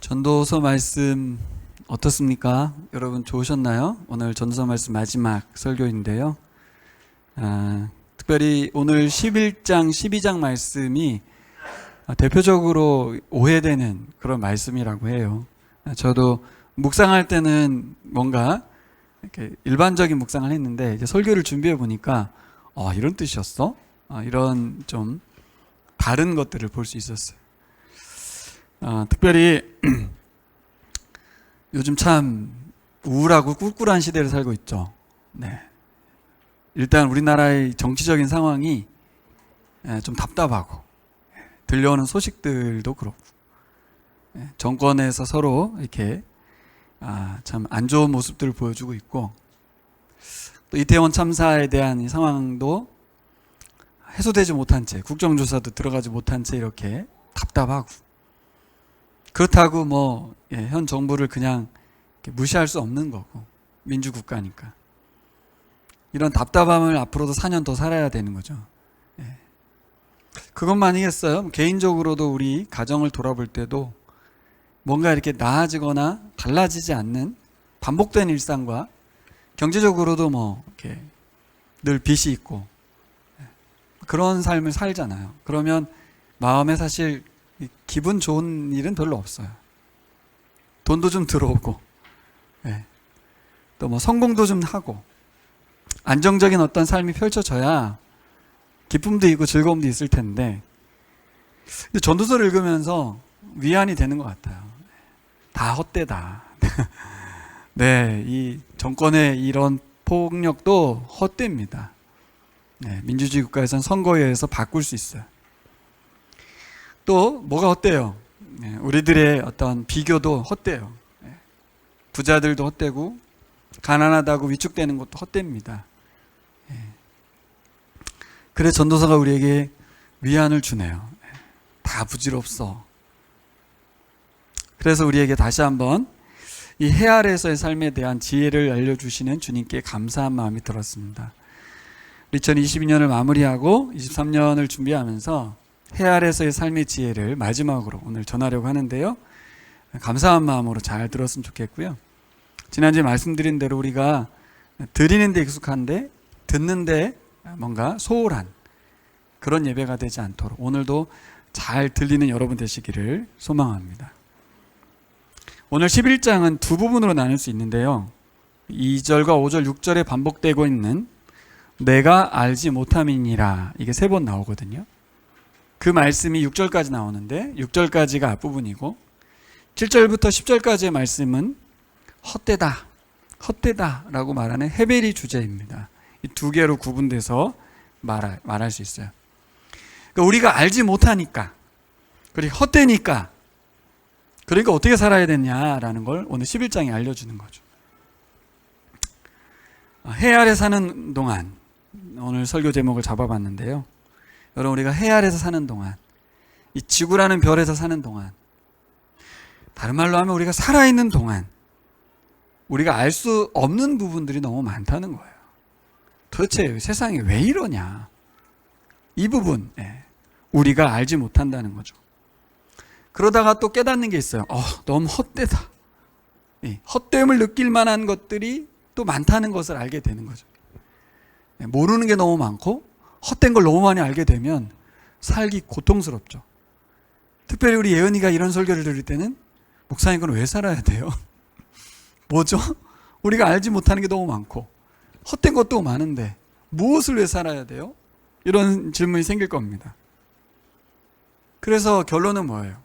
전도서 말씀 어떻습니까? 여러분 좋으셨나요? 오늘 전도서 말씀 마지막 설교인데요. 특별히 오늘 11장, 12장 말씀이 대표적으로 오해되는 그런 말씀이라고 해요. 저도 묵상할 때는 뭔가 이렇게 일반적인 묵상을 했는데 이제 설교를 준비해 보니까 이런 뜻이었어? 이런 좀 다른 것들을 볼 수 있었어요. 특별히 요즘 참 우울하고 꿀꿀한 시대를 살고 있죠. 네. 일단 우리나라의 정치적인 상황이 좀 답답하고 들려오는 소식들도 그렇고 정권에서 서로 이렇게 참 안 좋은 모습들을 보여주고 있고 또 이태원 참사에 대한 이 상황도 해소되지 못한 채 국정조사도 들어가지 못한 채 이렇게 답답하고 그렇다고 현 정부를 그냥 무시할 수 없는 거고 민주국가니까 이런 답답함을 앞으로도 4년 더 살아야 되는 거죠. 그것만이겠어요? 개인적으로도 우리 가정을 돌아볼 때도 뭔가 이렇게 나아지거나 달라지지 않는 반복된 일상과 경제적으로도 이렇게 늘 빚이 있고 그런 삶을 살잖아요. 그러면 마음에 사실 기분 좋은 일은 별로 없어요. 돈도 좀 들어오고, 또 성공도 좀 하고, 안정적인 어떤 삶이 펼쳐져야 기쁨도 있고 즐거움도 있을 텐데, 근데 전도서를 읽으면서 위안이 되는 것 같아요. 다 헛되다. 네, 이 정권의 이런 폭력도 헛됩니다. 민주주의 국가에서는 선거에 의해서 바꿀 수 있어요. 또 뭐가 헛돼요? 우리들의 어떤 비교도 헛돼요. 부자들도 헛되고 가난하다고 위축되는 것도 헛됩니다. 그래서 전도서가 우리에게 위안을 주네요. 다 부질없어. 그래서 우리에게 다시 한번 이 해 아래에서의 삶에 대한 지혜를 알려주시는 주님께 감사한 마음이 들었습니다. 2022년을 마무리하고 23년을 준비하면서 해 아래에서의 삶의 지혜를 마지막으로 오늘 전하려고 하는데요. 감사한 마음으로 잘 들었으면 좋겠고요. 지난주에 말씀드린 대로 우리가 드리는 데 익숙한데 듣는데 뭔가 소홀한 그런 예배가 되지 않도록 오늘도 잘 들리는 여러분 되시기를 소망합니다. 오늘 11장은 두 부분으로 나눌 수 있는데요. 2절과 5절, 6절에 반복되고 있는 내가 알지 못함이니라 이게 3번 나오거든요. 그 말씀이 6절까지 나오는데 6절까지가 앞부분이고 7절부터 10절까지의 말씀은 헛되다, 헛되다 라고 말하는 헤벨이 주제입니다. 이 두 개로 구분돼서 말할 수 있어요. 그러니까 우리가 알지 못하니까 그리고 헛되니까 그러니까 어떻게 살아야 되냐라는 걸 오늘 11장이 알려주는 거죠. 해 아래 사는 동안 오늘 설교 제목을 잡아봤는데요. 여러분 우리가 해 아래서 사는 동안 이 지구라는 별에서 사는 동안 다른 말로 하면 우리가 살아있는 동안 우리가 알 수 없는 부분들이 너무 많다는 거예요. 도대체 세상이 왜 이러냐 이 부분 우리가 알지 못한다는 거죠. 그러다가 또 깨닫는 게 있어요. 너무 헛되다. 헛됨을 느낄 만한 것들이 또 많다는 것을 알게 되는 거죠. 모르는 게 너무 많고 헛된 걸 너무 많이 알게 되면 살기 고통스럽죠. 특별히 우리 예은이가 이런 설교를 들을 때는 목사님 그건 왜 살아야 돼요? 뭐죠? 우리가 알지 못하는 게 너무 많고 헛된 것도 많은데 무엇을 왜 살아야 돼요? 이런 질문이 생길 겁니다. 그래서 결론은 뭐예요?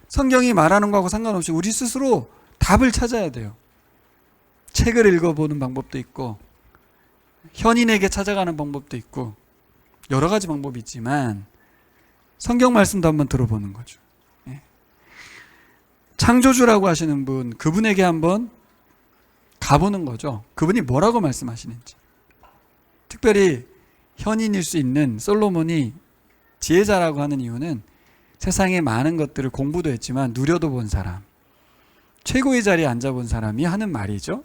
성경이 말하는 거하고 상관없이 우리 스스로 답을 찾아야 돼요. 책을 읽어보는 방법도 있고 현인에게 찾아가는 방법도 있고 여러 가지 방법이 있지만 성경 말씀도 한번 들어보는 거죠. 창조주라고 하시는 분 그분에게 한번 가보는 거죠. 그분이 뭐라고 말씀하시는지. 특별히 현인일 수 있는 솔로몬이 지혜자라고 하는 이유는 세상의 많은 것들을 공부도 했지만 누려도 본 사람, 최고의 자리에 앉아본 사람이 하는 말이죠.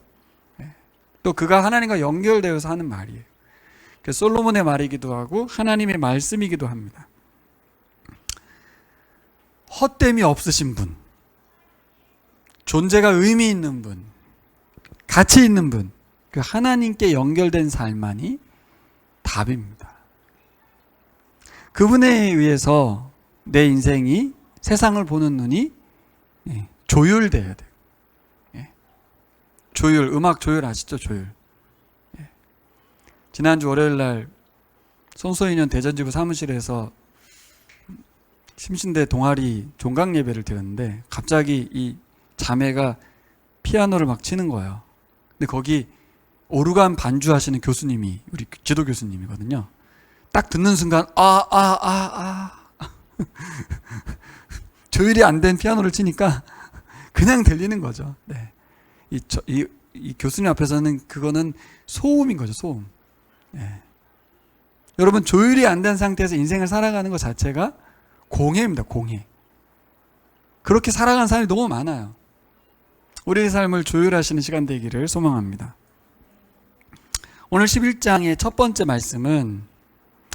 또 그가 하나님과 연결되어서 하는 말이에요. 솔로몬의 말이기도 하고 하나님의 말씀이기도 합니다. 헛됨이 없으신 분, 존재가 의미 있는 분, 가치 있는 분, 그 하나님께 연결된 삶만이 답입니다. 그분에 의해서 내 인생이, 세상을 보는 눈이 조율돼야 돼요. 조율, 음악 조율 아시죠? 조율. 지난주 월요일날 손소인현 대전지구 사무실에서 심신대 동아리 종강 예배를 드렸는데 갑자기 이 자매가 피아노를 막 치는 거예요. 근데 거기 오르간 반주하시는 교수님이, 우리 지도 교수님이거든요. 딱 듣는 순간 조율이 안 된 피아노를 치니까 그냥 들리는 거죠. 네. 이 교수님 앞에서는 그거는 소음인 거죠, 소음. 네. 여러분, 조율이 안 된 상태에서 인생을 살아가는 것 자체가 공해입니다, 공해. 그렇게 살아가는 사람이 너무 많아요. 우리의 삶을 조율하시는 시간 되기를 소망합니다. 오늘 11장의 첫 번째 말씀은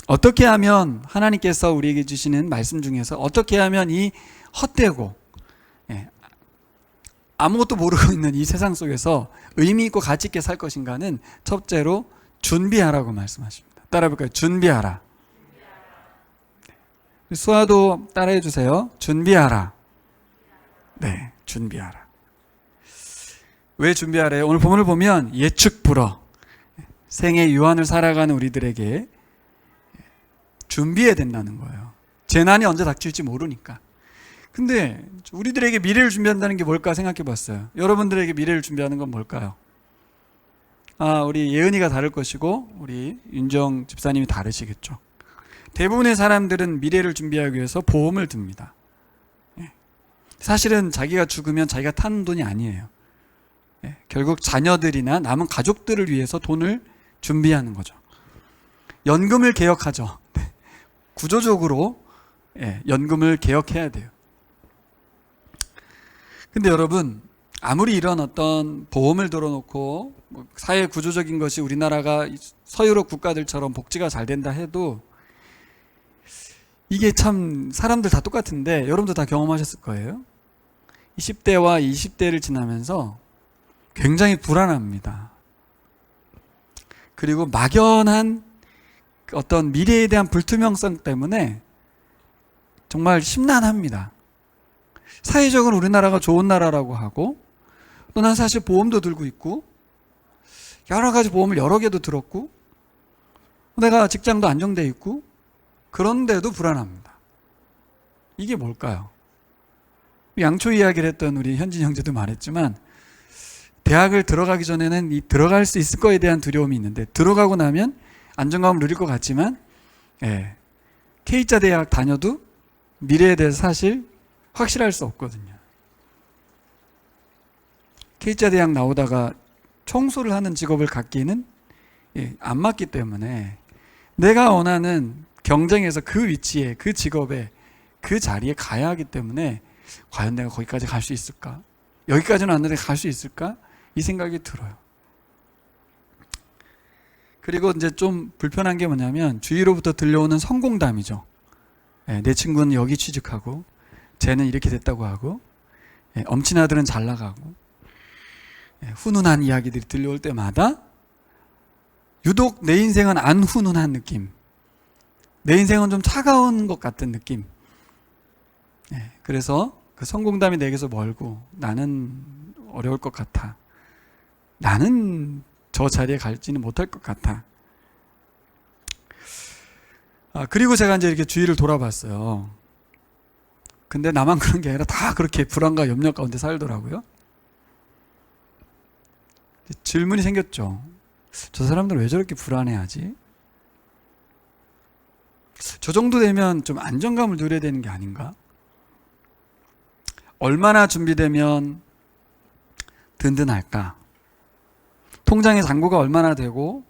어떻게 하면 하나님께서 우리에게 주시는 말씀 중에서 어떻게 하면 이 헛되고 아무것도 모르고 있는 이 세상 속에서 의미 있고 가치 있게 살 것인가는 첫째로 준비하라고 말씀하십니다. 따라 볼까요? 준비하라. 수아도 따라해 주세요. 준비하라. 네, 준비하라. 왜 준비하래요? 오늘 본문을 보면 예측 불허, 생의 유한을 살아가는 우리들에게 준비해야 된다는 거예요. 재난이 언제 닥칠지 모르니까. 근데 우리들에게 미래를 준비한다는 게 뭘까 생각해 봤어요. 여러분들에게 미래를 준비하는 건 뭘까요? 우리 예은이가 다를 것이고 우리 윤정 집사님이 다르시겠죠. 대부분의 사람들은 미래를 준비하기 위해서 보험을 듭니다. 사실은 자기가 죽으면 자기가 타는 돈이 아니에요. 결국 자녀들이나 남은 가족들을 위해서 돈을 준비하는 거죠. 연금을 개혁하죠. 구조적으로 연금을 개혁해야 돼요. 근데 여러분, 아무리 이런 어떤 보험을 들어놓고 사회 구조적인 것이 우리나라가 서유럽 국가들처럼 복지가 잘 된다 해도 이게 참 사람들 다 똑같은데 여러분도 다 경험하셨을 거예요. 10대와 20대를 지나면서 굉장히 불안합니다. 그리고 막연한 어떤 미래에 대한 불투명성 때문에 정말 심란합니다. 사회적으로 우리나라가 좋은 나라라고 하고 또 난 사실 보험도 들고 있고 여러 가지 보험을 여러 개도 들었고 내가 직장도 안정돼 있고 그런데도 불안합니다. 이게 뭘까요? 양초 이야기를 했던 우리 현진 형제도 말했지만 대학을 들어가기 전에는 이 들어갈 수 있을 거에 대한 두려움이 있는데 들어가고 나면 안정감을 누릴 것 같지만 K자 대학 다녀도 미래에 대해서 사실 확실할 수 없거든요. K자 대학 나오다가 청소를 하는 직업을 갖기는 안 맞기 때문에 내가 원하는 경쟁에서 그 위치에, 그 직업에, 그 자리에 가야 하기 때문에 과연 내가 거기까지 갈 수 있을까? 여기까지는 왔는데 갈 수 있을까? 이 생각이 들어요. 그리고 이제 좀 불편한 게 뭐냐면 주위로부터 들려오는 성공담이죠. 내 친구는 여기 취직하고 쟤는 이렇게 됐다고 하고 엄친 아들은 잘 나가고 훈훈한 이야기들이 들려올 때마다 유독 내 인생은 안 훈훈한 느낌, 내 인생은 좀 차가운 것 같은 느낌. 그래서 그 성공담이 내게서 멀고 나는 어려울 것 같아, 나는 저 자리에 갈지는 못할 것 같아. 그리고 제가 이제 이렇게 주위를 돌아봤어요. 근데 나만 그런 게 아니라 다 그렇게 불안과 염려 가운데 살더라고요. 질문이 생겼죠. 저 사람들 왜 저렇게 불안해하지? 저 정도 되면 좀 안정감을 누려야 되는 게 아닌가? 얼마나 준비되면 든든할까? 통장의 잔고가 얼마나 되고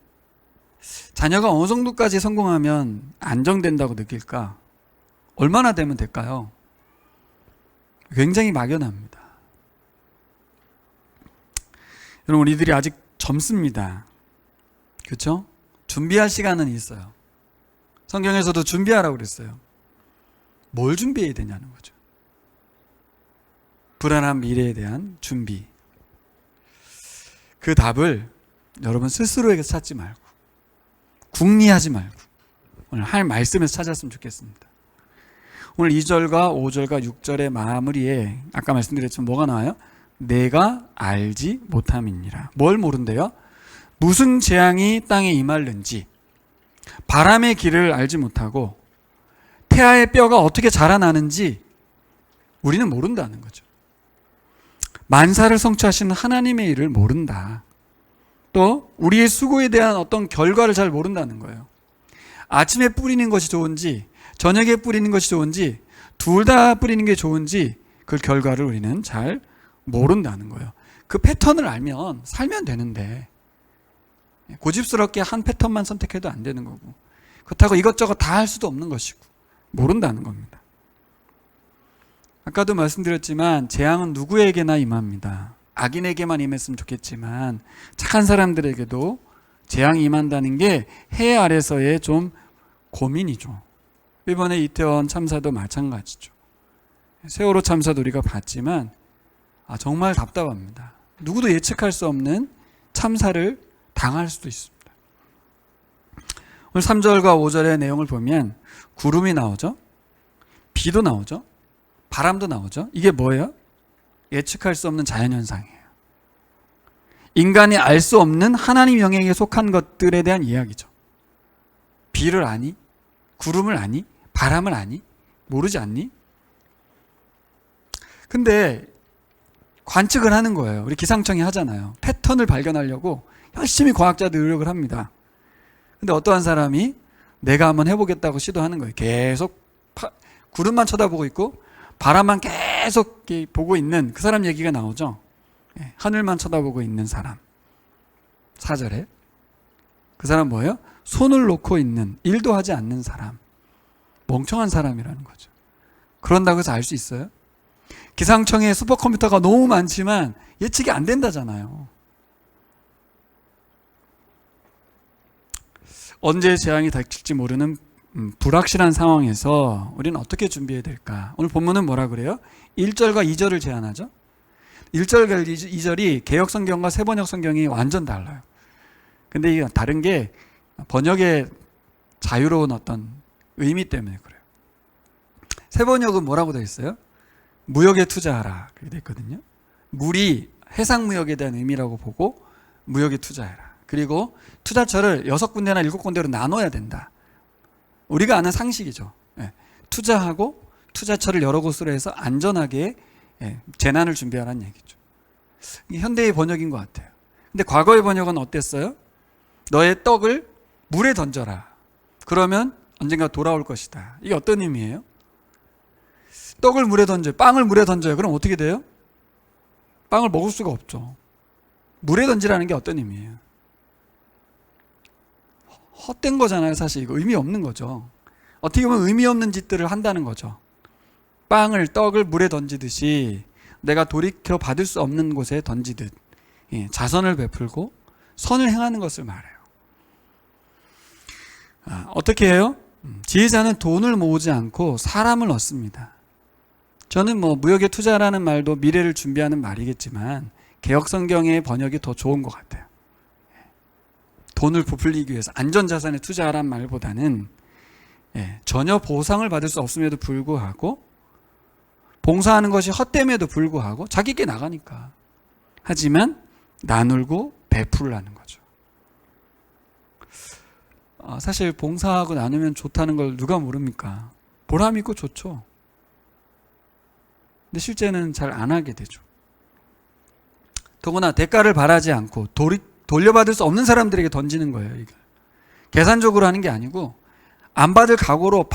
자녀가 어느 정도까지 성공하면 안정된다고 느낄까? 얼마나 되면 될까요? 굉장히 막연합니다. 여러분, 우리들이 아직 젊습니다. 그렇죠? 준비할 시간은 있어요. 성경에서도 준비하라고 그랬어요. 뭘 준비해야 되냐는 거죠. 불안한 미래에 대한 준비. 그 답을 여러분 스스로에게 찾지 말고, 궁리하지 말고 오늘 할 말씀에서 찾았으면 좋겠습니다. 오늘 2절과 5절과 6절의 마무리에 아까 말씀드렸지만 뭐가 나와요? 내가 알지 못함이니라. 뭘 모른대요? 무슨 재앙이 땅에 임할는지, 바람의 길을 알지 못하고 태아의 뼈가 어떻게 자라나는지 우리는 모른다는 거죠. 만사를 성취하시는 하나님의 일을 모른다. 또 우리의 수고에 대한 어떤 결과를 잘 모른다는 거예요. 아침에 뿌리는 것이 좋은지 저녁에 뿌리는 것이 좋은지 둘 다 뿌리는 게 좋은지 그 결과를 우리는 잘 모른다는 거예요. 그 패턴을 알면 살면 되는데 고집스럽게 한 패턴만 선택해도 안 되는 거고, 그렇다고 이것저것 다 할 수도 없는 것이고 모른다는 겁니다. 아까도 말씀드렸지만 재앙은 누구에게나 임합니다. 악인에게만 임했으면 좋겠지만 착한 사람들에게도 재앙이 임한다는 게 해 아래서의 좀 고민이죠. 이번에 이태원 참사도 마찬가지죠. 세월호 참사도 우리가 봤지만 정말 답답합니다. 누구도 예측할 수 없는 참사를 당할 수도 있습니다. 오늘 3절과 5절의 내용을 보면 구름이 나오죠. 비도 나오죠. 바람도 나오죠. 이게 뭐예요? 예측할 수 없는 자연현상이에요. 인간이 알 수 없는 하나님 영역에 속한 것들에 대한 이야기죠. 비를 아니? 구름을 아니? 바람을 아니? 모르지 않니? 근데 관측을 하는 거예요. 우리 기상청이 하잖아요. 패턴을 발견하려고 열심히 과학자들 노력을 합니다. 근데 어떠한 사람이 내가 한번 해보겠다고 시도하는 거예요. 계속 구름만 쳐다보고 있고 바람만 계속 보고 있는 그 사람 얘기가 나오죠. 하늘만 쳐다보고 있는 사람. 4절에 그 사람 뭐예요? 손을 놓고 있는, 일도 하지 않는 사람. 멍청한 사람이라는 거죠. 그런다고 해서 알 수 있어요? 기상청에 슈퍼컴퓨터가 너무 많지만 예측이 안 된다잖아요. 언제 재앙이 닥칠지 모르는 불확실한 상황에서 우리는 어떻게 준비해야 될까? 오늘 본문은 뭐라 그래요? 1절과 2절을 제안하죠. 1절과 2절이 개역성경과 새번역성경이 완전 달라요. 근데 이게 다른 게 번역의 자유로운 어떤 의미 때문에 그래요. 새번역은 뭐라고 되어 있어요? 무역에 투자하라 그렇게 되어 있거든요. 물이 해상무역에 대한 의미라고 보고 무역에 투자해라. 그리고 투자처를 6군데나 7군데로 나눠야 된다. 우리가 아는 상식이죠. 투자하고 투자처를 여러 곳으로 해서 안전하게 재난을 준비하라는 얘기죠. 이게 현대의 번역인 것 같아요. 근데 과거의 번역은 어땠어요? 너의 떡을 물에 던져라. 그러면 언젠가 돌아올 것이다. 이게 어떤 의미예요? 떡을 물에 던져요. 빵을 물에 던져요. 그럼 어떻게 돼요? 빵을 먹을 수가 없죠. 물에 던지라는 게 어떤 의미예요? 헛된 거잖아요. 사실 이거 의미 없는 거죠. 어떻게 보면 의미 없는 짓들을 한다는 거죠. 떡을 물에 던지듯이 내가 돌이켜 받을 수 없는 곳에 던지듯 자선을 베풀고 선을 행하는 것을 말해요. 어떻게 해요? 지혜자는 돈을 모으지 않고 사람을 얻습니다. 저는 무역에 투자라는 말도 미래를 준비하는 말이겠지만 개역성경의 번역이 더 좋은 것 같아요. 돈을 부풀리기 위해서 안전자산에 투자하란 말보다는 전혀 보상을 받을 수 없음에도 불구하고 봉사하는 것이 헛됨에도 불구하고 자기께 나가니까 하지만 나누고 베풀라는 거죠. 사실 봉사하고 나누면 좋다는 걸 누가 모릅니까? 보람 있고 좋죠. 근데 실제는 잘 안 하게 되죠. 더구나 대가를 바라지 않고 돌려받을 수 없는 사람들에게 던지는 거예요. 이게. 계산적으로 하는 게 아니고 안 받을 각오로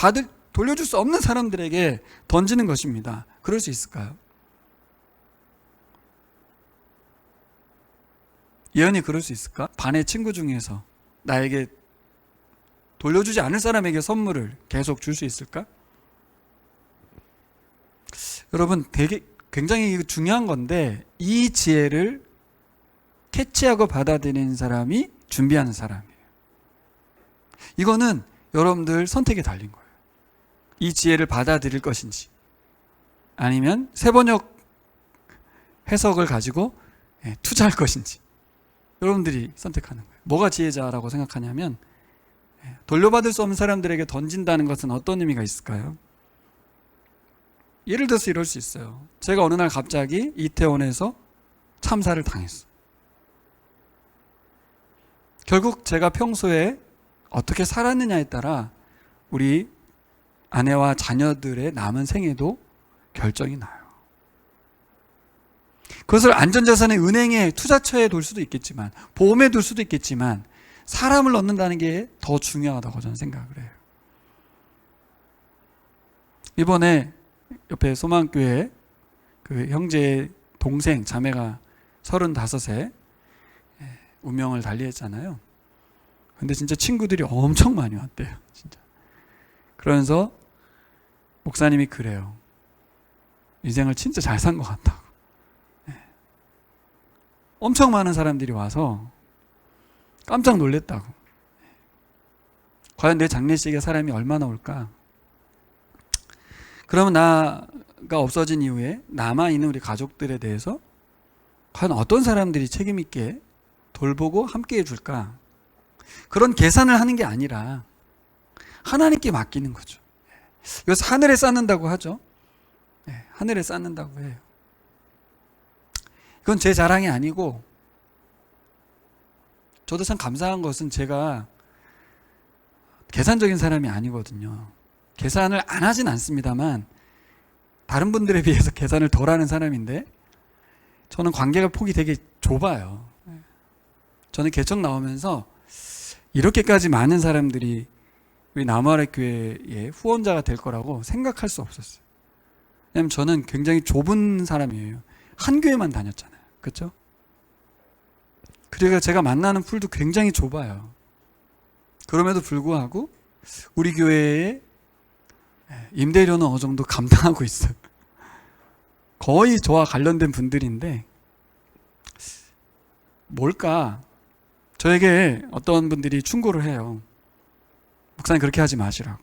돌려줄 수 없는 사람들에게 던지는 것입니다. 그럴 수 있을까요? 예언이 그럴 수 있을까? 반의 친구 중에서 나에게 돌려주지 않을 사람에게 선물을 계속 줄 수 있을까? 여러분 굉장히 중요한 건데 이 지혜를 캐치하고 받아들이는 사람이 준비하는 사람이에요. 이거는 여러분들 선택에 달린 거예요. 이 지혜를 받아들일 것인지 아니면 새번역 해석을 가지고 투자할 것인지 여러분들이 선택하는 거예요. 뭐가 지혜자라고 생각하냐면 돌려받을 수 없는 사람들에게 던진다는 것은 어떤 의미가 있을까요? 예를 들어서 이럴 수 있어요. 제가 어느 날 갑자기 이태원에서 참사를 당했어요. 결국 제가 평소에 어떻게 살았느냐에 따라 우리 아내와 자녀들의 남은 생애도 결정이 나요. 그것을 안전자산의 은행에 투자처에 둘 수도 있겠지만, 보험에 둘 수도 있겠지만, 사람을 넣는다는 게 더 중요하다고 저는 생각을 해요. 이번에 옆에 소망교회 그 형제의 동생 자매가 35세 운명을 달리했잖아요. 근데 진짜 친구들이 엄청 많이 왔대요. 진짜. 그러면서 목사님이 그래요. 인생을 진짜 잘 산 것 같다고. 엄청 많은 사람들이 와서 깜짝 놀랬다고. 과연 내 장례식에 사람이 얼마나 올까? 그러면 나가 없어진 이후에 남아있는 우리 가족들에 대해서 과연 어떤 사람들이 책임 있게 돌보고 함께 해줄까? 그런 계산을 하는 게 아니라 하나님께 맡기는 거죠. 이것을 하늘에 쌓는다고 하죠. 하늘에 쌓는다고 해요. 이건 제 자랑이 아니고, 저도 참 감사한 것은 제가 계산적인 사람이 아니거든요. 계산을 안 하진 않습니다만 다른 분들에 비해서 계산을 덜 하는 사람인데, 저는 관계가 폭이 되게 좁아요. 저는 개척 나오면서 이렇게까지 많은 사람들이 우리 나무아래 교회의 후원자가 될 거라고 생각할 수 없었어요. 왜냐면 저는 굉장히 좁은 사람이에요. 한 교회만 다녔잖아요. 그렇죠? 그러니까 제가 만나는 풀도 굉장히 좁아요. 그럼에도 불구하고 우리 교회의 임대료는 어느 정도 감당하고 있어요. 거의 저와 관련된 분들인데, 뭘까? 저에게 어떤 분들이 충고를 해요. 목사님 그렇게 하지 마시라고.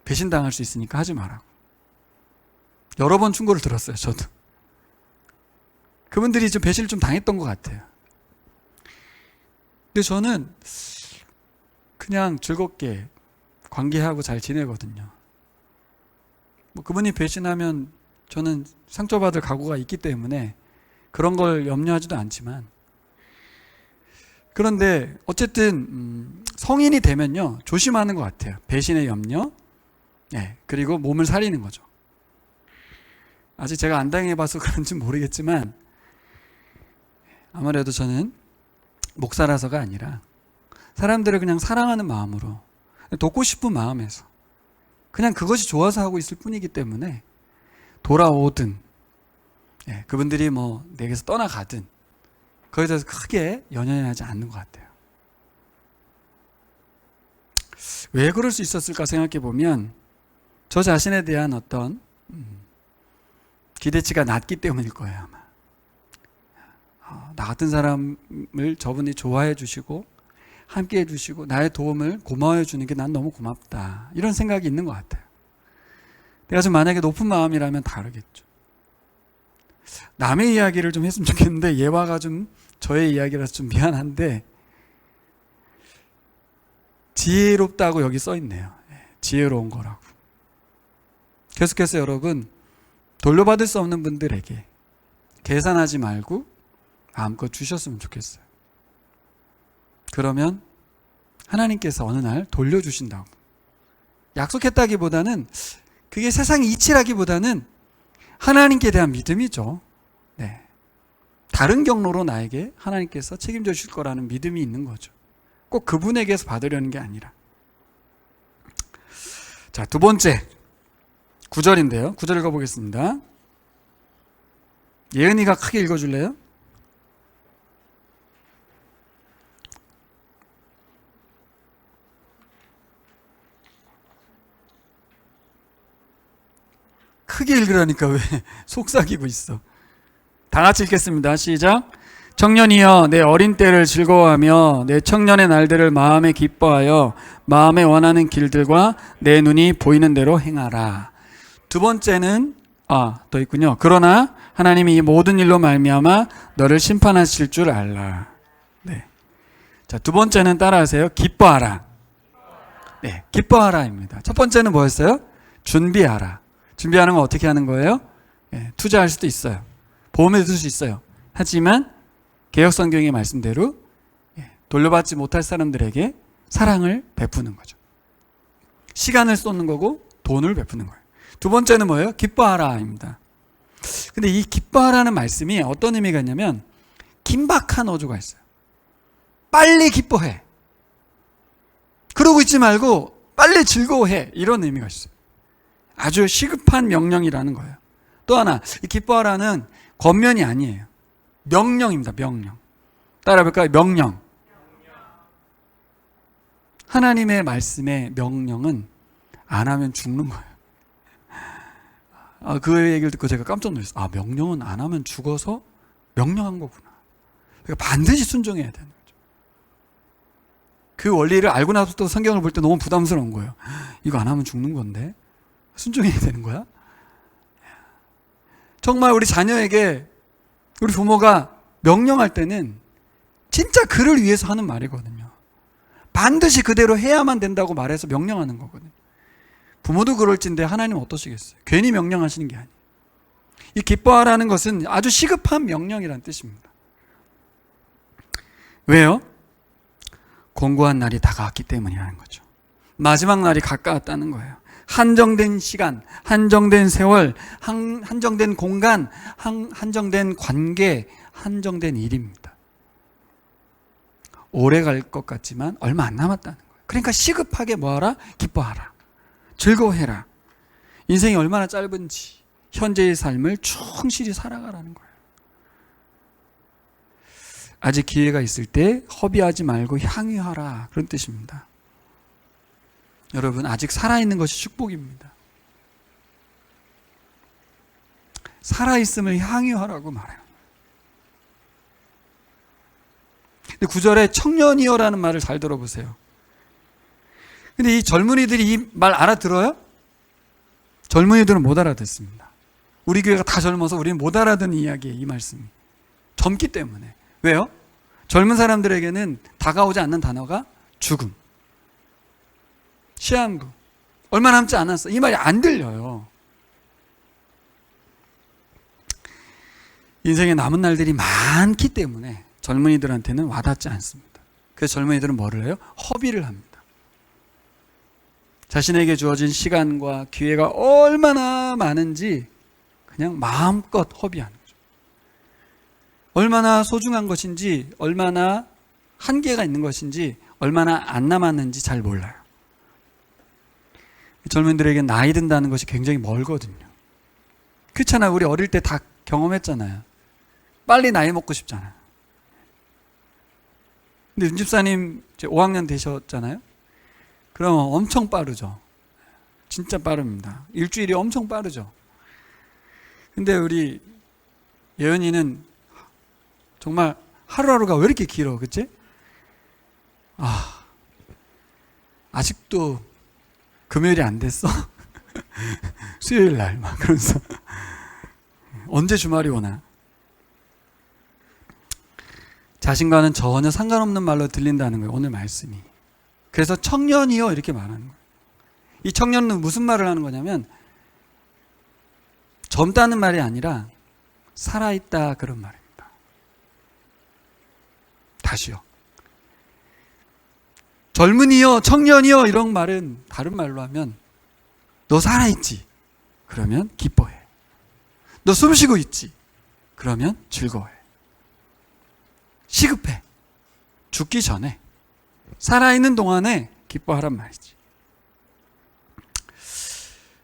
배신당할 수 있으니까 하지 마라고. 여러 번 충고를 들었어요. 저도. 그분들이 좀 배신을 좀 당했던 것 같아요. 근데 저는 그냥 즐겁게 관계하고 잘 지내거든요. 뭐 그분이 배신하면 저는 상처받을 각오가 있기 때문에 그런 걸 염려하지도 않지만, 그런데 어쨌든 성인이 되면요 조심하는 것 같아요. 배신의 염려, 그리고 몸을 사리는 거죠. 아직 제가 안 당해봐서 그런지 모르겠지만, 아무래도 저는 목사라서가 아니라 사람들을 그냥 사랑하는 마음으로, 돕고 싶은 마음에서 그냥 그것이 좋아서 하고 있을 뿐이기 때문에, 돌아오든 그분들이 뭐 내게서 떠나가든 거기에 대해서 크게 연연하지 않는 것 같아요. 왜 그럴 수 있었을까 생각해 보면, 저 자신에 대한 어떤 기대치가 낮기 때문일 거예요. 아마 나 같은 사람을 저분이 좋아해 주시고 함께 해주시고 나의 도움을 고마워해 주는 게 난 너무 고맙다, 이런 생각이 있는 것 같아요. 내가 좀 만약에 높은 마음이라면 다르겠죠. 남의 이야기를 좀 했으면 좋겠는데 예화가 좀 저의 이야기라서 좀 미안한데, 지혜롭다고 여기 써 있네요. 지혜로운 거라고. 계속해서 여러분, 돌려받을 수 없는 분들에게 계산하지 말고 마음껏 주셨으면 좋겠어요. 그러면 하나님께서 어느 날 돌려주신다고. 약속했다기보다는, 그게 세상의 이치라기보다는 하나님께 대한 믿음이죠. 다른 경로로 나에게 하나님께서 책임져 주실 거라는 믿음이 있는 거죠. 꼭 그분에게서 받으려는 게 아니라. 자, 두 번째 9절인데요. 9절 읽어보겠습니다. 예은이가 크게 읽어줄래요? 크게 읽으라니까 왜 속삭이고 있어. 다 같이 읽겠습니다. 시작. 청년이여, 내 어린 때를 즐거워하며 내 청년의 날들을 마음에 기뻐하여 마음에 원하는 길들과 내 눈이 보이는 대로 행하라. 두 번째는 또 있군요. 그러나 하나님이 이 모든 일로 말미암아 너를 심판하실 줄 알라. 네. 자, 두 번째는 따라하세요. 기뻐하라. 네, 기뻐하라입니다. 첫 번째는 뭐였어요? 준비하라. 준비하는 건 어떻게 하는 거예요? 네, 투자할 수도 있어요. 보험에 들 수 있어요. 하지만 개역성경의 말씀대로 돌려받지 못할 사람들에게 사랑을 베푸는 거죠. 시간을 쏟는 거고 돈을 베푸는 거예요. 두 번째는 뭐예요? 기뻐하라입니다. 근데 이 기뻐하라는 말씀이 어떤 의미가 있냐면 긴박한 어조가 있어요. 빨리 기뻐해. 그러고 있지 말고 빨리 즐거워해. 이런 의미가 있어요. 아주 시급한 명령이라는 거예요. 또 하나, 이 기뻐하라는 권면이 아니에요. 명령입니다. 명령. 따라해볼까요? 명령. 하나님의 말씀의 명령은 안 하면 죽는 거예요. 그 얘기를 듣고 제가 깜짝 놀랐어요. 명령은 안 하면 죽어서 명령한 거구나. 그러니까 반드시 순종해야 되는 거죠. 그 원리를 알고 나서부터 성경을 볼 때 너무 부담스러운 거예요. 이거 안 하면 죽는 건데 순종해야 되는 거야? 정말 우리 자녀에게 우리 부모가 명령할 때는 진짜 그를 위해서 하는 말이거든요. 반드시 그대로 해야만 된다고 말해서 명령하는 거거든요. 부모도 그럴진데 하나님은 어떠시겠어요? 괜히 명령하시는 게 아니에요. 이 기뻐하라는 것은 아주 시급한 명령이라는 뜻입니다. 왜요? 공고한 날이 다가왔기 때문이라는 거죠. 마지막 날이 가까웠다는 거예요. 한정된 시간, 한정된 세월, 한정된 공간, 한정된 관계, 한정된 일입니다. 오래 갈 것 같지만 얼마 안 남았다는 거예요. 그러니까 시급하게 뭐하라? 기뻐하라. 즐거워해라. 인생이 얼마나 짧은지 현재의 삶을 충실히 살아가라는 거예요. 아직 기회가 있을 때 허비하지 말고 향유하라. 그런 뜻입니다. 여러분, 아직 살아있는 것이 축복입니다. 살아있음을 향유하라고 말해요. 근데 9절에 청년이여라는 말을 잘 들어보세요. 근데 이 젊은이들이 이 말 알아들어요? 젊은이들은 못 알아듣습니다. 우리 교회가 다 젊어서 우리는 못 알아듣는 이야기예요. 이 말씀이. 젊기 때문에. 왜요? 젊은 사람들에게는 다가오지 않는 단어가 죽음, 시한부, 얼마 남지 않았어. 이 말이 안 들려요. 인생에 남은 날들이 많기 때문에 젊은이들한테는 와닿지 않습니다. 그래서 젊은이들은 뭐를 해요? 허비를 합니다. 자신에게 주어진 시간과 기회가 얼마나 많은지 그냥 마음껏 허비하는 거죠. 얼마나 소중한 것인지, 얼마나 한계가 있는 것인지, 얼마나 안 남았는지 잘 몰라요. 젊은이들에게 나이 든다는 것이 굉장히 멀거든요. 그렇잖아요. 우리 어릴 때 다 경험했잖아요. 빨리 나이 먹고 싶잖아요. 근데 윤 집사님 이제 5학년 되셨잖아요. 그러면 엄청 빠르죠. 진짜 빠릅니다. 일주일이 엄청 빠르죠. 근데 우리 예은이는 정말 하루하루가 왜 이렇게 길어, 그치? 아직도 금요일이 안 됐어? 수요일 날 막 그러면서 언제 주말이 오나? 자신과는 전혀 상관없는 말로 들린다는 거예요, 오늘 말씀이. 그래서 청년이요 이렇게 말하는 거예요. 이 청년은 무슨 말을 하는 거냐면 젊다는 말이 아니라 살아있다 그런 말입니다. 다시요. 젊은이요, 청년이요 이런 말은 다른 말로 하면 너 살아있지? 그러면 기뻐해. 너 숨쉬고 있지? 그러면 즐거워해. 시급해. 죽기 전에 살아있는 동안에 기뻐하란 말이지.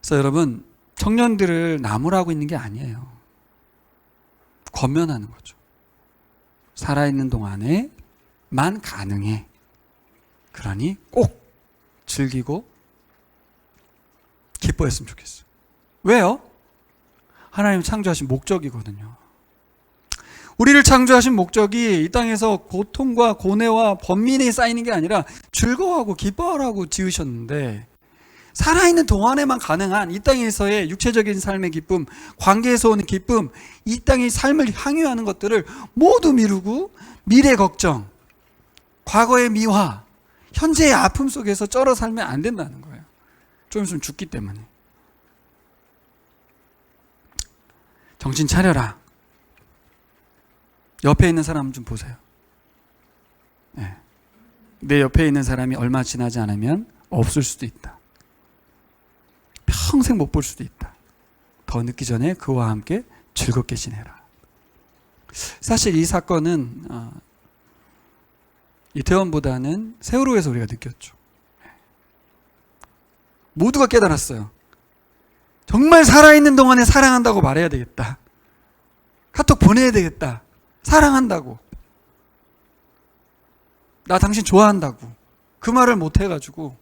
그래서 여러분, 청년들을 나무라고 있는 게 아니에요. 권면하는 거죠. 살아있는 동안에만 가능해. 그러니 꼭 즐기고 기뻐했으면 좋겠어요. 왜요? 하나님 창조하신 목적이거든요. 우리를 창조하신 목적이 이 땅에서 고통과 고뇌와 번민이 쌓이는 게 아니라 즐거워하고 기뻐하라고 지으셨는데 살아있는 동안에만 가능한 이 땅에서의 육체적인 삶의 기쁨, 관계에서 오는 기쁨, 이 땅의 삶을 향유하는 것들을 모두 미루고 미래 걱정, 과거의 미화, 현재의 아픔 속에서 쩔어 살면 안 된다는 거예요. 좀 있으면 죽기 때문에. 정신 차려라. 옆에 있는 사람 좀 보세요. 네. 내 옆에 있는 사람이 얼마 지나지 않으면 없을 수도 있다. 평생 못 볼 수도 있다. 더 늦기 전에 그와 함께 즐겁게 지내라. 사실 이 사건은 이태원보다는 세월호에서 우리가 느꼈죠. 모두가 깨달았어요. 정말 살아있는 동안에 사랑한다고 말해야 되겠다. 카톡 보내야 되겠다. 사랑한다고. 나 당신 좋아한다고. 그 말을 못 해가지고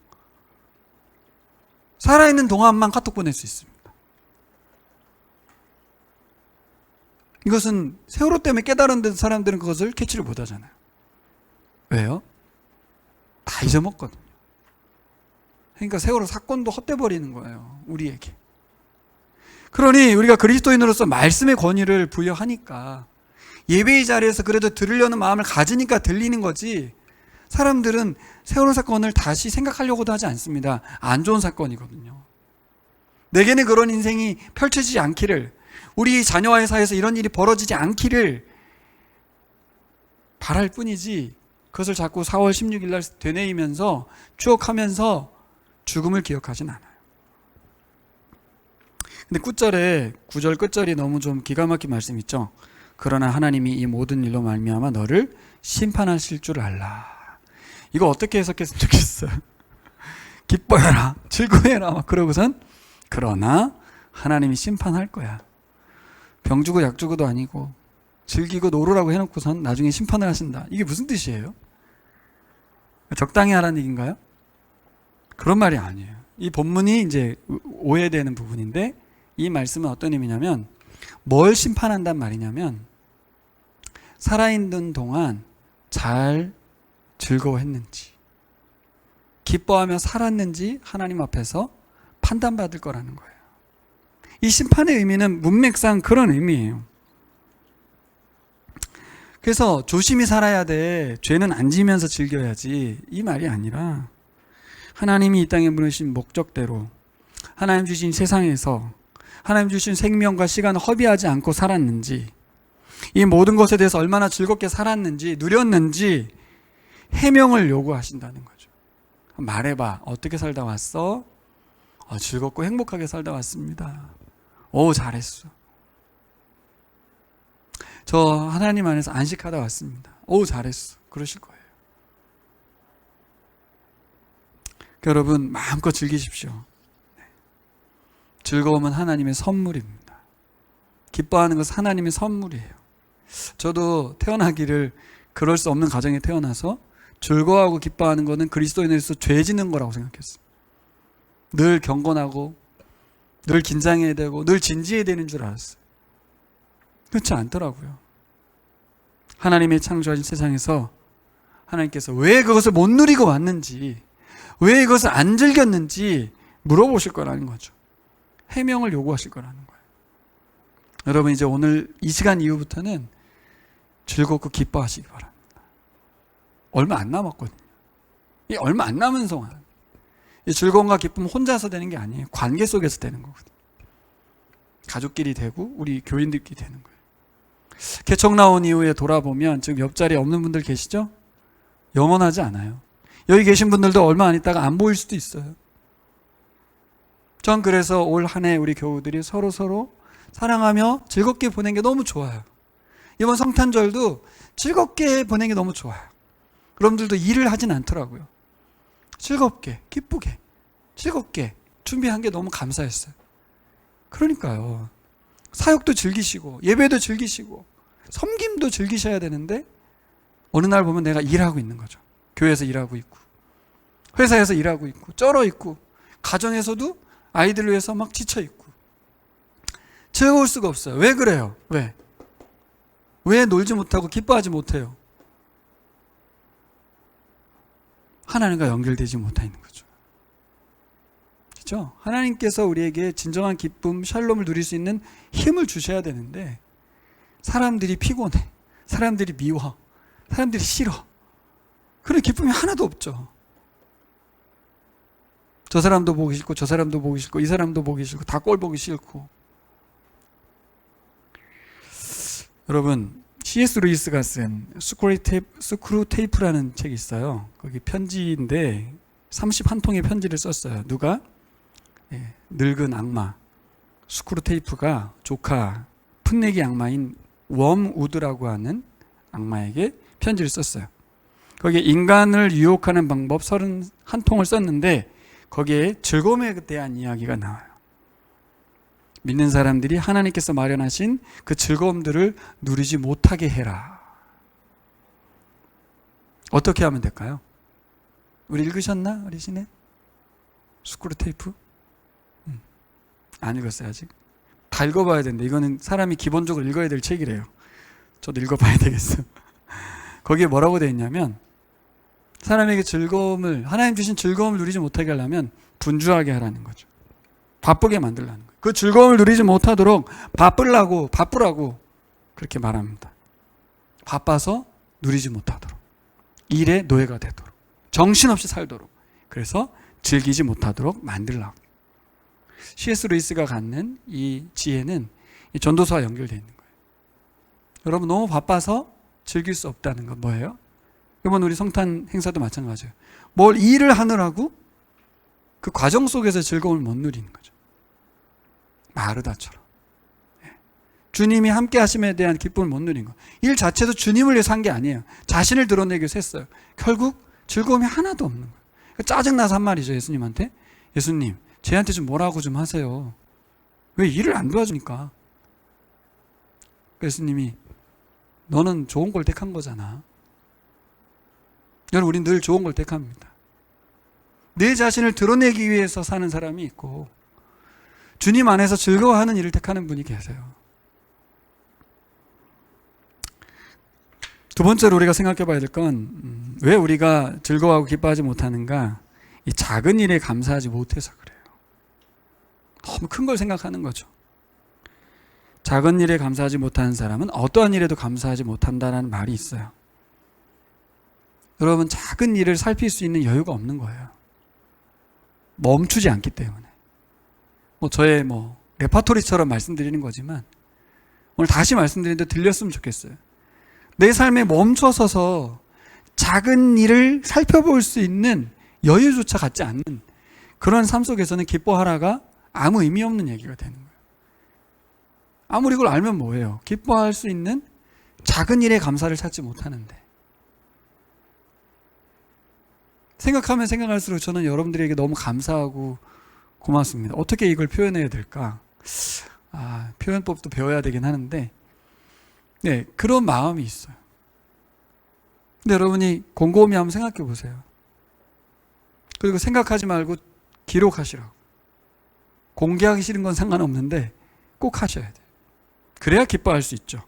살아있는 동안만 카톡 보낼 수 있습니다. 이것은 세월호 때문에 깨달은 사람들은 그것을 캐치를 못 하잖아요. 왜요? 다 잊어먹거든요. 그러니까 세월호 사건도 헛돼버리는 거예요. 우리에게. 그러니 우리가 그리스도인으로서 말씀의 권위를 부여하니까 예배의 자리에서 그래도 들으려는 마음을 가지니까 들리는 거지, 사람들은 세월호 사건을 다시 생각하려고도 하지 않습니다. 안 좋은 사건이거든요. 내게는 그런 인생이 펼쳐지지 않기를, 우리 자녀와의 사이에서 이런 일이 벌어지지 않기를 바랄 뿐이지, 그것을 자꾸 4월 16일 날 되뇌이면서 추억하면서 죽음을 기억하진 않아요. 근데 9절 끝절이 너무 좀 기가 막힌 말씀 있죠. 그러나 하나님이 이 모든 일로 말미암아 너를 심판하실 줄 알라. 이거 어떻게 해석했으면 좋겠어요. 기뻐해라, 즐거워해라 막 그러고선 그러나 하나님이 심판할 거야. 병 주고 약 주고도 아니고 즐기고 놀으라고 해놓고선 나중에 심판을 하신다. 이게 무슨 뜻이에요? 적당히 하라는 얘기인가요? 그런 말이 아니에요. 이 본문이 이제 오해되는 부분인데, 이 말씀은 어떤 의미냐면, 뭘 심판한단 말이냐면 살아있는 동안 잘 즐거워했는지, 기뻐하며 살았는지 하나님 앞에서 판단받을 거라는 거예요. 이 심판의 의미는 문맥상 그런 의미예요. 그래서 조심히 살아야 돼, 죄는 안 지면서 즐겨야지, 이 말이 아니라 하나님이 이 땅에 보내신 목적대로 하나님 주신 세상에서 하나님 주신 생명과 시간을 허비하지 않고 살았는지, 이 모든 것에 대해서 얼마나 즐겁게 살았는지, 누렸는지 해명을 요구하신다는 거죠. 말해봐. 어떻게 살다 왔어? 즐겁고 행복하게 살다 왔습니다. 오, 잘했어. 저 하나님 안에서 안식하다 왔습니다. 오, 잘했어. 그러실 거예요. 여러분, 마음껏 즐기십시오. 즐거움은 하나님의 선물입니다. 기뻐하는 것은 하나님의 선물이에요. 저도 태어나기를 그럴 수 없는 가정에 태어나서 즐거워하고 기뻐하는 것은 그리스도인으로서 죄 짓는 거라고 생각했어요. 늘 경건하고 늘 긴장해야 되고 늘 진지해야 되는 줄 알았어요. 그렇지 않더라고요. 하나님의 창조하신 세상에서 하나님께서 왜 그것을 못 누리고 왔는지, 왜 이것을 안 즐겼는지 물어보실 거라는 거죠. 해명을 요구하실 거라는 거예요. 여러분, 이제 오늘 이 시간 이후부터는 즐겁고 기뻐하시기 바랍니다. 얼마 안 남았거든요. 이 얼마 안 남은 동안 이 즐거움과 기쁨은 혼자서 되는 게 아니에요. 관계 속에서 되는 거거든요. 가족끼리 되고 우리 교인들끼리 되는 거예요. 개척 나온 이후에 돌아보면 지금 옆자리에 없는 분들 계시죠? 영원하지 않아요. 여기 계신 분들도 얼마 안 있다가 안 보일 수도 있어요. 전 그래서 올 한 해 우리 교우들이 서로 사랑하며 즐겁게 보낸 게 너무 좋아요. 이번 성탄절도 즐겁게 보낸 게 너무 좋아요. 여러분들도 일을 하진 않더라고요. 즐겁게, 기쁘게, 즐겁게 준비한 게 너무 감사했어요. 그러니까요. 사역도 즐기시고 예배도 즐기시고 섬김도 즐기셔야 되는데 어느 날 보면 내가 일하고 있는 거죠. 교회에서 일하고 있고 회사에서 일하고 있고 쩔어 있고 가정에서도 아이들을 위해서 막 지쳐 있고 즐거울 수가 없어요. 왜 그래요? 왜 놀지 못하고 기뻐하지 못해요? 하나님과 연결되지 못하는 거죠. 하나님이시죠. 하나님께서 우리에게 진정한 기쁨, 샬롬을 누릴 수 있는 힘을 주셔야 되는데 사람들이 피곤해, 사람들이 미워, 사람들이 싫어. 그런 기쁨이 하나도 없죠. 저 사람도 보기 싫고 저 사람도 보기 싫고 이 사람도 보기 싫고 다 꼴 보기 싫고. 여러분, C.S. 루이스가 쓴 스크루 테이프라는 책이 있어요. 거기 편지인데 31통의 편지를 썼어요. 누가? 늙은 악마 스크루 테이프가 조카 풋내기 악마인 웜우드라고 하는 악마에게 편지를 썼어요. 거기에 인간을 유혹하는 방법 31통을 썼는데 거기에 즐거움에 대한 이야기가 나와요. 믿는 사람들이 하나님께서 마련하신 그 즐거움들을 누리지 못하게 해라. 어떻게 하면 될까요? 우리 읽으셨나? 우리 시네? 스크루 테이프? 안 읽었어요 아직? 다 읽어봐야 되는데 이거는 사람이 기본적으로 읽어야 될 책이래요. 저도 읽어봐야 되겠어요. 거기에 뭐라고 되어 있냐면 사람에게 즐거움을, 하나님 주신 즐거움을 누리지 못하게 하려면 분주하게 하라는 거죠. 바쁘게 만들라는 거예요. 그 즐거움을 누리지 못하도록 바쁘라고 그렇게 말합니다. 바빠서 누리지 못하도록, 일에 노예가 되도록, 정신없이 살도록, 그래서 즐기지 못하도록 만들라고. C.S. 루이스가 갖는 이 지혜는 이 전도서와 연결되어 있는 거예요. 여러분, 너무 바빠서 즐길 수 없다는 건 뭐예요? 이번 우리 성탄 행사도 마찬가지예요. 뭘 일을 하느라고 그 과정 속에서 즐거움을 못 누리는 거죠. 마르다처럼. 주님이 함께 하심에 대한 기쁨을 못 누린 거. 일 자체도 주님을 위해서 한 게 아니에요. 자신을 드러내기 위해서 했어요. 결국 즐거움이 하나도 없는 거예요. 짜증나서 한 말이죠, 예수님한테. 예수님, 쟤한테 좀 뭐라고 좀 하세요. 왜 일을 안 도와주니까. 예수님이 너는 좋은 걸 택한 거잖아. 여러분, 우리는 늘 좋은 걸 택합니다. 내 자신을 드러내기 위해서 사는 사람이 있고 주님 안에서 즐거워하는 일을 택하는 분이 계세요. 두 번째로 우리가 생각해 봐야 될 건 왜 우리가 즐거워하고 기뻐하지 못하는가? 이 작은 일에 감사하지 못해서 그래요. 너무 큰 걸 생각하는 거죠. 작은 일에 감사하지 못하는 사람은 어떠한 일에도 감사하지 못한다는 말이 있어요. 여러분, 작은 일을 살필 수 있는 여유가 없는 거예요. 멈추지 않기 때문에. 저의 레파토리처럼 말씀드리는 거지만 오늘 다시 말씀드리는데 들렸으면 좋겠어요. 내 삶에 멈춰서서 작은 일을 살펴볼 수 있는 여유조차 갖지 않는 그런 삶 속에서는 기뻐하라가 아무 의미 없는 얘기가 되는 거예요. 아무리 이걸 알면 뭐예요? 기뻐할 수 있는 작은 일에 감사를 찾지 못하는데. 생각하면 생각할수록 저는 여러분들에게 너무 감사하고 고맙습니다. 어떻게 이걸 표현해야 될까? 표현법도 배워야 되긴 하는데, 네, 그런 마음이 있어요. 근데 여러분이 곰곰이 한번 생각해 보세요. 그리고 생각하지 말고 기록하시라고. 공개하기 싫은 건 상관없는데 꼭 하셔야 돼요. 그래야 기뻐할 수 있죠.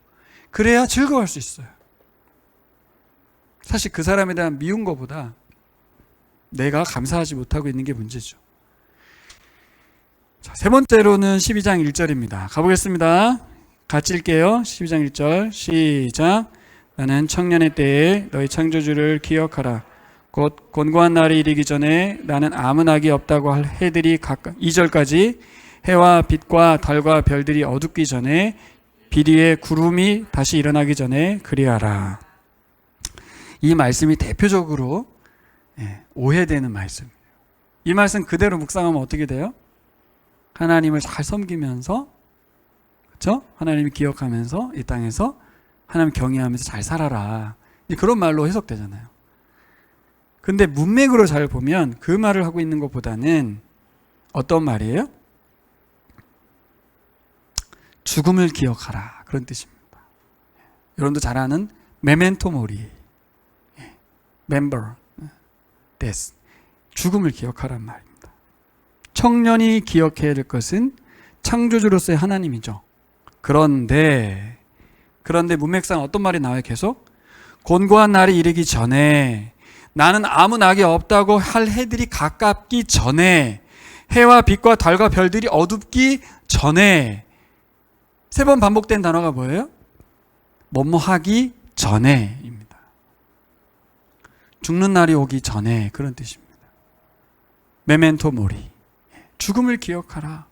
그래야 즐거워할 수 있어요. 사실 그 사람에 대한 미운 것보다 내가 감사하지 못하고 있는 게 문제죠. 자, 세 번째로는 12장 1절입니다. 가보겠습니다. 같이 읽게요. 12장 1절 시작. 나는 청년의 때에 너희 창조주를 기억하라. 곧 곤고한 날이 이르기 전에 나는 아무 낙이 없다고 할 해들이 2절까지 해와 빛과 달과 별들이 어둡기 전에 빛 위에 구름이 다시 일어나기 전에 그리하라. 이 말씀이 대표적으로 오해되는 말씀이에요. 이 말씀 그대로 묵상하면 어떻게 돼요? 하나님을 잘 섬기면서, 그렇죠? 하나님을 기억하면서 이 땅에서 하나님 경외하면서 잘 살아라. 그런 말로 해석되잖아요. 근데 문맥으로 잘 보면 그 말을 하고 있는 것보다는 어떤 말이에요? 죽음을 기억하라, 그런 뜻입니다. 여러분도 잘 아는 메멘토 모리, remember death, 죽음을 기억하란 말입니다. 청년이 기억해야 될 것은 창조주로서의 하나님이죠. 그런데 문맥상 어떤 말이 나와요? 계속 곤고한 날이 이르기 전에, 나는 아무 낙이 없다고 할 해들이 가깝기 전에, 해와 빛과 달과 별들이 어둡기 전에. 3번 반복된 단어가 뭐예요? 뭐뭐 하기 전에입니다. 죽는 날이 오기 전에, 그런 뜻입니다. 메멘토 모리, 죽음을 기억하라.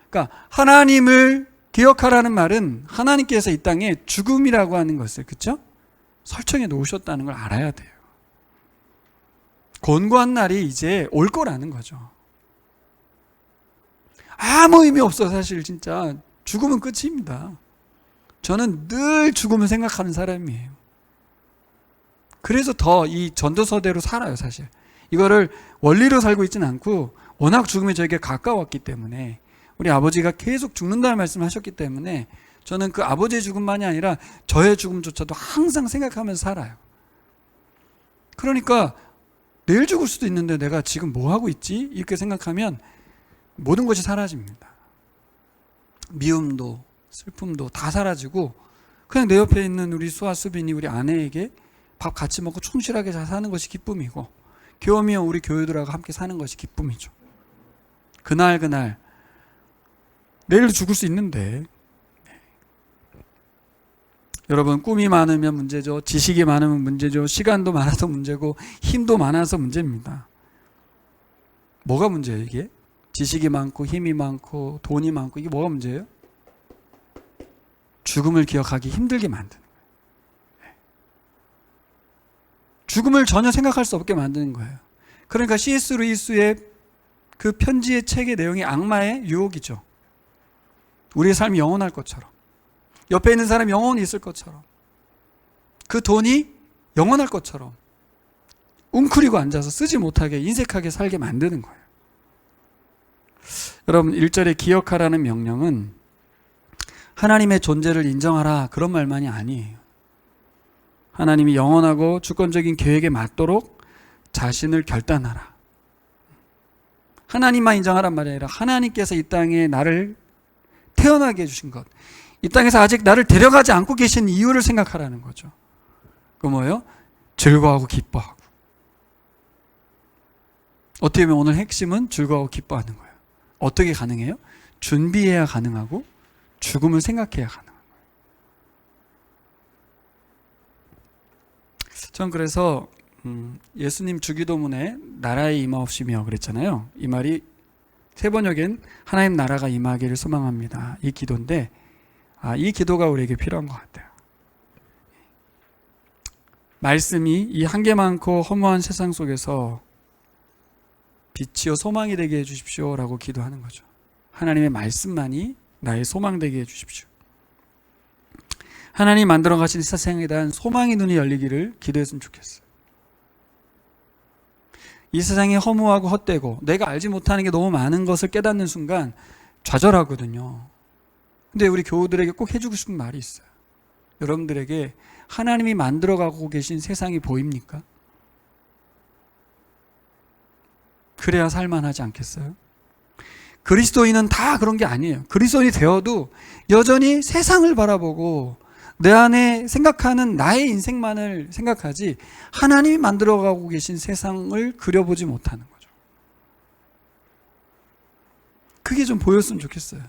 그러니까 하나님을 기억하라는 말은 하나님께서 이 땅에 죽음이라고 하는 것을, 그렇죠? 설정해 놓으셨다는 걸 알아야 돼요. 곤고한 날이 이제 올 거라는 거죠. 아무 의미 없어. 사실 진짜 죽음은 끝입니다. 저는 늘 죽음을 생각하는 사람이에요. 그래서 더 이 전도서대로 살아요. 사실 이거를 원리로 살고 있지는 않고 워낙 죽음이 저에게 가까웠기 때문에, 우리 아버지가 계속 죽는다는 말씀을 하셨기 때문에 저는 그 아버지의 죽음만이 아니라 저의 죽음조차도 항상 생각하면서 살아요. 그러니까 내일 죽을 수도 있는데 내가 지금 뭐 하고 있지? 이렇게 생각하면 모든 것이 사라집니다. 미움도 슬픔도 다 사라지고 그냥 내 옆에 있는 우리 수아 수빈이 우리 아내에게 밥 같이 먹고 충실하게 잘 사는 것이 기쁨이고, 교험이요 우리 교우들하고 함께 사는 것이 기쁨이죠. 그날 내일도 죽을 수 있는데. 여러분, 꿈이 많으면 문제죠. 지식이 많으면 문제죠. 시간도 많아서 문제고 힘도 많아서 문제입니다. 뭐가 문제예요 이게? 지식이 많고 힘이 많고 돈이 많고 이게 뭐가 문제예요? 죽음을 기억하기 힘들게 만드는 거예요. 죽음을 전혀 생각할 수 없게 만드는 거예요. 그러니까 C.S. 루이스의 그 편지의 책의 내용이 악마의 유혹이죠. 우리의 삶이 영원할 것처럼, 옆에 있는 사람이 영원히 있을 것처럼, 그 돈이 영원할 것처럼 웅크리고 앉아서 쓰지 못하게 인색하게 살게 만드는 거예요. 여러분, 1절에 기억하라는 명령은 하나님의 존재를 인정하라, 그런 말만이 아니에요. 하나님이 영원하고 주권적인 계획에 맞도록 자신을 결단하라. 하나님만 인정하란 말이 아니라 하나님께서 이 땅에 나를 태어나게 해주신 것, 이 땅에서 아직 나를 데려가지 않고 계신 이유를 생각하라는 거죠. 그 뭐예요? 즐거워하고 기뻐하고. 어떻게 보면 오늘 핵심은 즐거워하고 기뻐하는 거예요. 어떻게 가능해요? 준비해야 가능하고 죽음을 생각해야 가능한 거예요. 전 그래서 예수님 주기도문에 나라의 임하옵시며 그랬잖아요. 이 말이 세번역엔 하나님 나라가 임하기를 소망합니다, 이 기도인데, 이 기도가 우리에게 필요한 것 같아요. 말씀이 이 한계 많고 허무한 세상 속에서 빛이요 소망이 되게 해주십시오 라고 기도하는 거죠. 하나님의 말씀만이 나의 소망 되게 해주십시오. 하나님 만들어 가신 세상에 대한 소망의 눈이 열리기를 기도했으면 좋겠어요. 이 세상이 허무하고 헛되고 내가 알지 못하는 게 너무 많은 것을 깨닫는 순간 좌절하거든요. 근데 우리 교우들에게 꼭 해주고 싶은 말이 있어요. 여러분들에게 하나님이 만들어가고 계신 세상이 보입니까? 그래야 살만하지 않겠어요? 그리스도인은 다 그런 게 아니에요. 그리스도인이 되어도 여전히 세상을 바라보고 내 안에 생각하는 나의 인생만을 생각하지 하나님이 만들어가고 계신 세상을 그려보지 못하는 거죠. 그게 좀 보였으면 좋겠어요.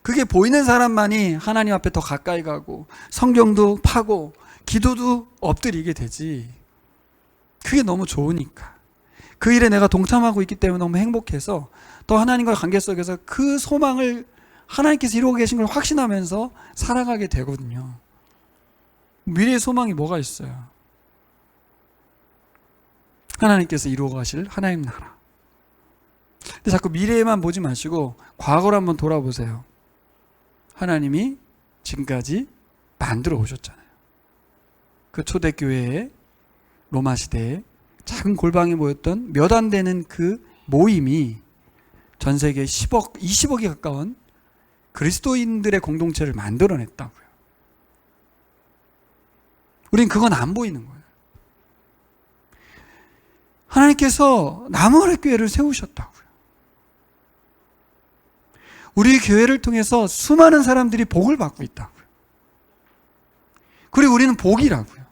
그게 보이는 사람만이 하나님 앞에 더 가까이 가고 성경도 파고 기도도 엎드리게 되지. 그게 너무 좋으니까. 그 일에 내가 동참하고 있기 때문에 너무 행복해서 더 하나님과의 관계 속에서 그 소망을 하나님께서 이루고 계신 걸 확신하면서 살아가게 되거든요. 미래의 소망이 뭐가 있어요? 하나님께서 이루어 가실 하나님 나라. 근데 자꾸 미래에만 보지 마시고 과거를 한번 돌아보세요. 하나님이 지금까지 만들어 오셨잖아요. 그 초대교회에 로마 시대에 작은 골방에 모였던 몇 안 되는 그 모임이 전 세계 10억, 20억이 가까운 그리스도인들의 공동체를 만들어냈다고요. 우린 그건 안 보이는 거예요. 하나님께서 나무아랫교회를 세우셨다고요. 우리 교회를 통해서 수많은 사람들이 복을 받고 있다고요. 그리고 우리는 복이라고요.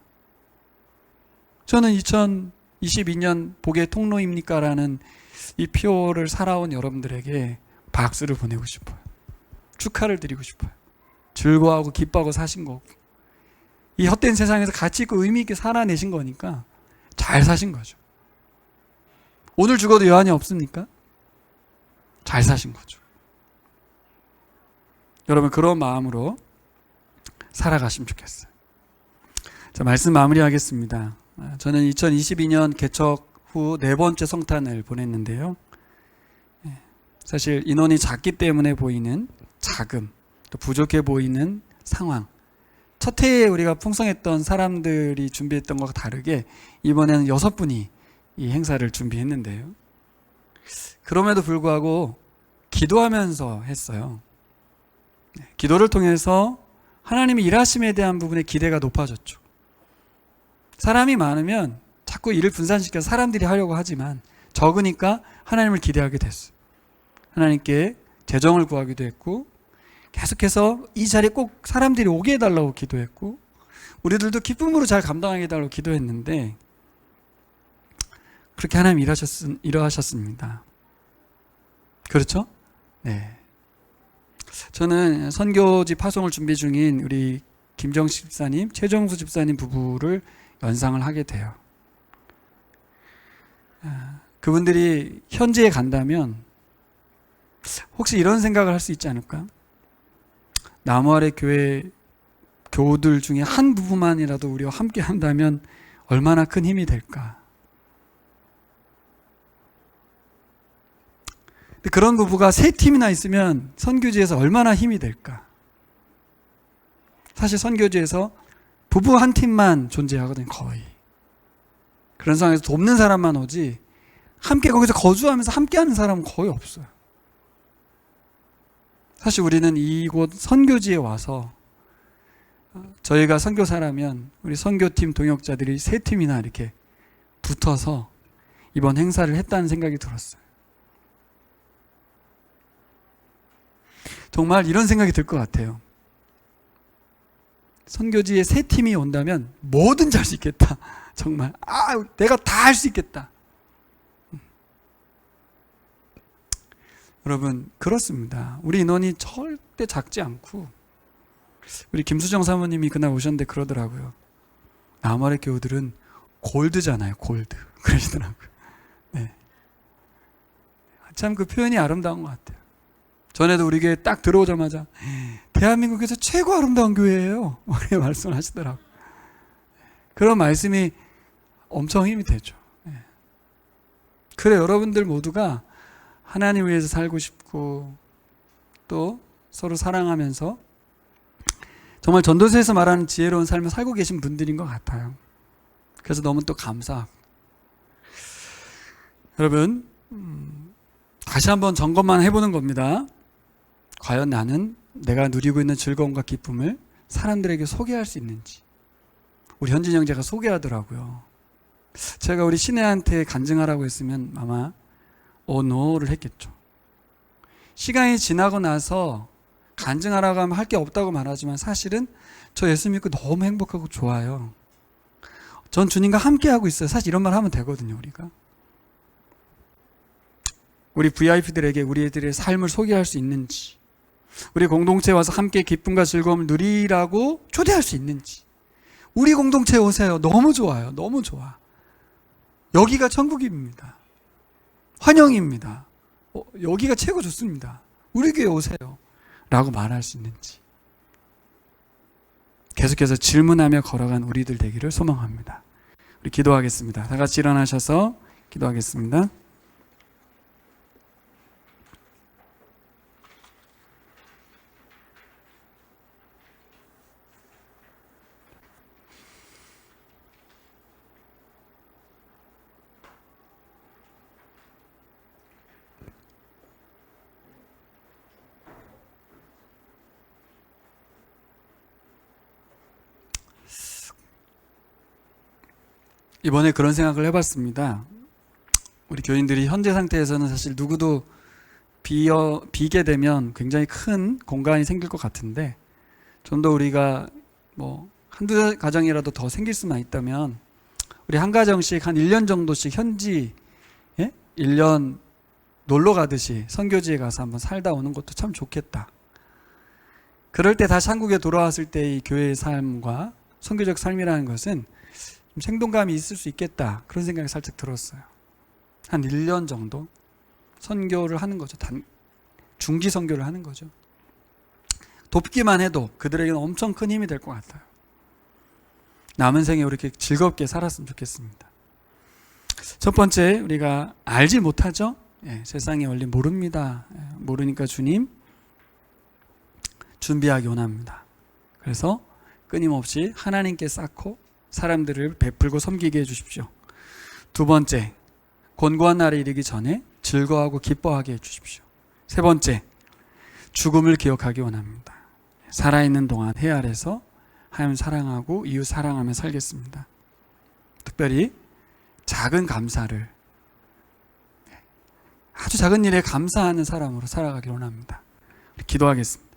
저는 2022년 복의 통로입니까? 라는 이 표를 살아온 여러분들에게 박수를 보내고 싶어요. 축하를 드리고 싶어요. 즐거워하고 기뻐하고 사신 거고, 이 헛된 세상에서 가치 있고 의미 있게 살아내신 거니까 잘 사신 거죠. 오늘 죽어도 여한이 없습니까? 잘 사신 거죠. 여러분, 그런 마음으로 살아가시면 좋겠어요. 자, 말씀 마무리하겠습니다. 저는 2022년 개척 후 4번째 성탄을 보냈는데요. 사실 인원이 작기 때문에 보이는 자금, 또 부족해 보이는 상황, 첫 해에 우리가 풍성했던 사람들이 준비했던 것과 다르게 이번에는 6분이 이 행사를 준비했는데요. 그럼에도 불구하고 기도하면서 했어요. 기도를 통해서 하나님의 일하심에 대한 부분에 기대가 높아졌죠. 사람이 많으면 자꾸 일을 분산시켜서 사람들이 하려고 하지만 적으니까 하나님을 기대하게 됐어요. 하나님께 재정을 구하기도 했고, 계속해서 이 자리에 꼭 사람들이 오게 해달라고 기도했고, 우리들도 기쁨으로 잘 감당하게 해달라고 기도했는데, 그렇게 하나님 일하셨습니다. 그렇죠? 네. 저는 선교지 파송을 준비 중인 우리 김정식 집사님, 최정수 집사님 부부를 연상을 하게 돼요. 그분들이 현지에 간다면 혹시 이런 생각을 할 수 있지 않을까? 나무 아래 교회 교우들 중에 한 부부만이라도 우리와 함께 한다면 얼마나 큰 힘이 될까? 그런 부부가 3팀이나 있으면 선교지에서 얼마나 힘이 될까? 사실 선교지에서 부부 한 팀만 존재하거든요, 거의. 그런 상황에서 돕는 사람만 오지, 함께 거기서 거주하면서 함께 하는 사람은 거의 없어요. 사실 우리는 이곳 선교지에 와서 저희가 선교사라면 우리 선교팀 동역자들이 3팀이나 이렇게 붙어서 이번 행사를 했다는 생각이 들었어요. 정말 이런 생각이 들 것 같아요. 선교지에 3팀이 온다면 뭐든지 할 수 있겠다. 정말 내가 다 할 수 있겠다. 여러분, 그렇습니다. 우리 인원이 절대 작지 않고, 우리 김수정 사모님이 그날 오셨는데 그러더라고요. 나무아래 교우들은 골드잖아요, 골드. 그러시더라고요. 네. 참 그 표현이 아름다운 것 같아요. 전에도 우리 교회 딱 들어오자마자 대한민국에서 최고 아름다운 교회예요, 이렇게 말씀을 하시더라고요. 그런 말씀이 엄청 힘이 되죠. 그래, 여러분들 모두가 하나님 위해서 살고 싶고 또 서로 사랑하면서 정말 전도서에서 말하는 지혜로운 삶을 살고 계신 분들인 것 같아요. 그래서 너무 또 감사하고. 여러분, 다시 한번 점검만 해보는 겁니다. 과연 나는 내가 누리고 있는 즐거움과 기쁨을 사람들에게 소개할 수 있는지. 우리 현진 형제가 소개하더라고요. 제가 우리 시내한테 간증하라고 했으면 아마 노를 했겠죠. 시간이 지나고 나서 간증하라고 하면 할 게 없다고 말하지만 사실은 저 예수 믿고 너무 행복하고 좋아요. 전 주님과 함께 하고 있어요. 사실 이런 말 하면 되거든요, 우리가. 우리 VIP들에게 우리들의 삶을 소개할 수 있는지, 우리 공동체에 와서 함께 기쁨과 즐거움을 누리라고 초대할 수 있는지. 우리 공동체에 오세요. 너무 좋아요. 너무 좋아. 여기가 천국입니다. 환영입니다. 여기가 최고 좋습니다. 우리 교회 오세요. 라고 말할 수 있는지. 계속해서 질문하며 걸어간 우리들 되기를 소망합니다. 우리 기도하겠습니다. 다 같이 일어나셔서 기도하겠습니다. 이번에 그런 생각을 해봤습니다. 우리 교인들이 현재 상태에서는 사실 누구도 비게 되면 굉장히 큰 공간이 생길 것 같은데, 좀 더 우리가 한두 가정이라도 더 생길 수만 있다면 우리 한 가정씩 한 1년 정도씩 현지 1년 놀러 가듯이 선교지에 가서 한번 살다 오는 것도 참 좋겠다. 그럴 때 다시 한국에 돌아왔을 때 이 교회의 삶과 선교적 삶이라는 것은 좀 생동감이 있을 수 있겠다. 그런 생각이 살짝 들었어요. 한 1년 정도 선교를 하는 거죠. 중기 선교를 하는 거죠. 돕기만 해도 그들에게는 엄청 큰 힘이 될 것 같아요. 남은 생에 이렇게 즐겁게 살았으면 좋겠습니다. 첫 번째, 우리가 알지 못하죠? 세상의 원리 모릅니다. 모르니까 주님 준비하기 원합니다. 그래서 끊임없이 하나님께 쌓고 사람들을 베풀고 섬기게 해주십시오. 두 번째, 곤고한 날에 이르기 전에 즐거워하고 기뻐하게 해주십시오. 세 번째, 죽음을 기억하기 원합니다. 살아있는 동안 해 아래서 하나님 사랑하고 이웃 사랑하며 살겠습니다. 특별히 작은 감사를, 아주 작은 일에 감사하는 사람으로 살아가기 원합니다. 기도하겠습니다.